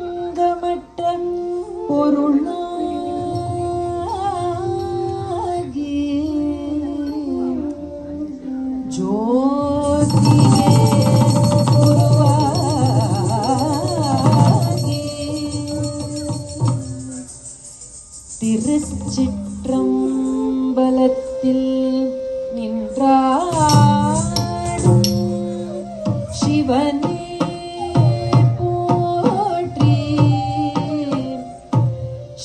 களங்கமற்ற பொருளாகி ஜோதியே உருவாகி திருச்சிற்றம்பலத்தில் நின்றாடும் சிவனே போற்றி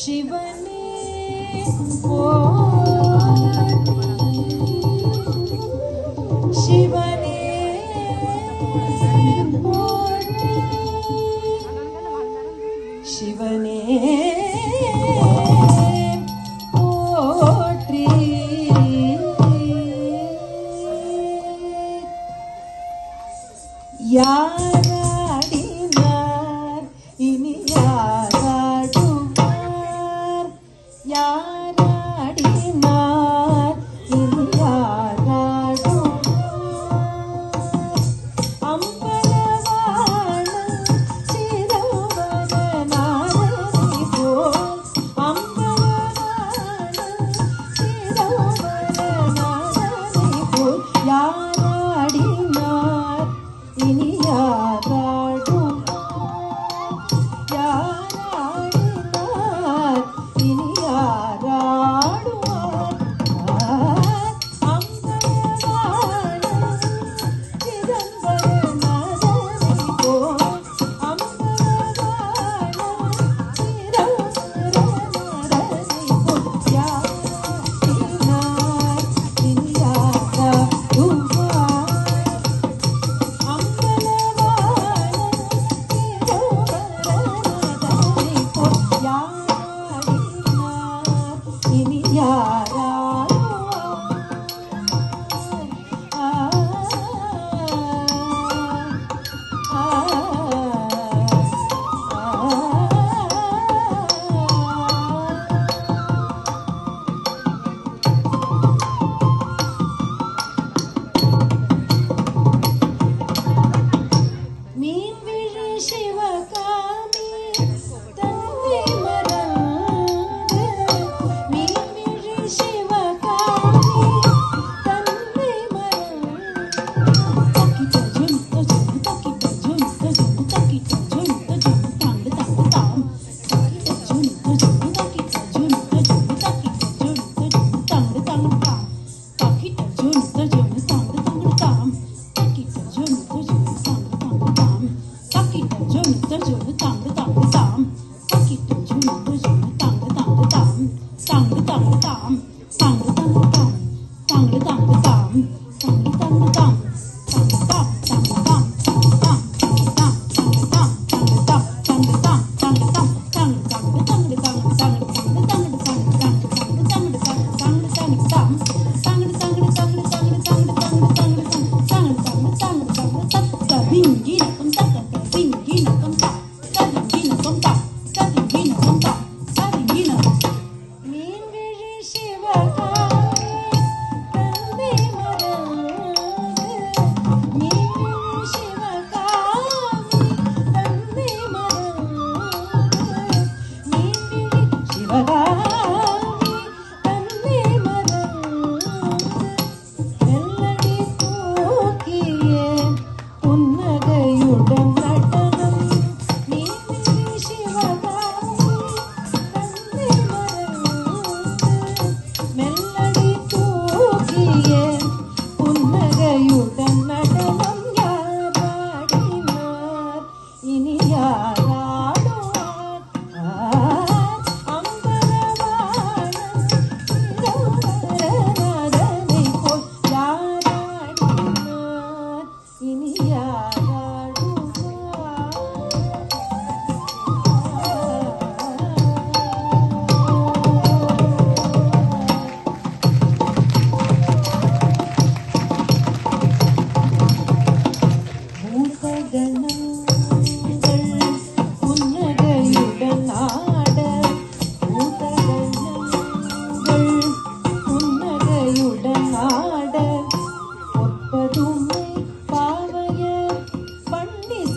சிவனே போற்றி சிவனே போற்றி சிவனே போற்றி யாராடினார் இனி யாராடுவார் யாராடினார் இனி யாராடுவார் அம்பலவாண சிதம்பரநாதனை போல் அம்பலவாண சிதம்பரநாதனை போல் யாராடினார் இனி யாராடுவார் யாராடினார் இனி யாராடுவார் அம்பலவாண சிதம்பரநாதனை போல் அம்பலவாண சிதம்பரநாதனை போல் யாராடினார் இனி யாராடுவார்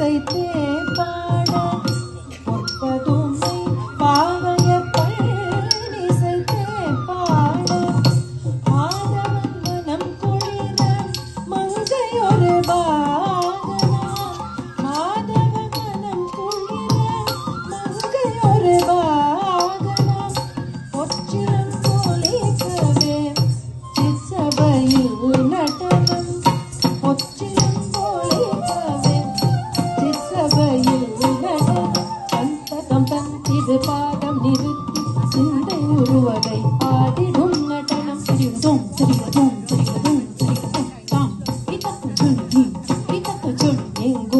இசைத்தே பாட பொற்பதுமை பாவைய பழனிசைத்தே பாட ஆதவன் மனம் குளிர மங்கையொரு பாகனா ஆதவ மனம் குளிர மங்கையொரு பாகனா பொற்றிலம் போலிக்கவே சிற்சபையில் நடனம் பொற்றிலம் போலிக்கவே சிற்சபையில் நடனம் சந்தகம் தன் இது பாதம் நிறுத்தி சிந்தை உருவதை பாடிடும் நடனம் திரிவதும் திரிவதும் திரிவதும் திரிவதும் தாம் இதற்கு சொல்லி இதற்கு சொல்லி எங்கோ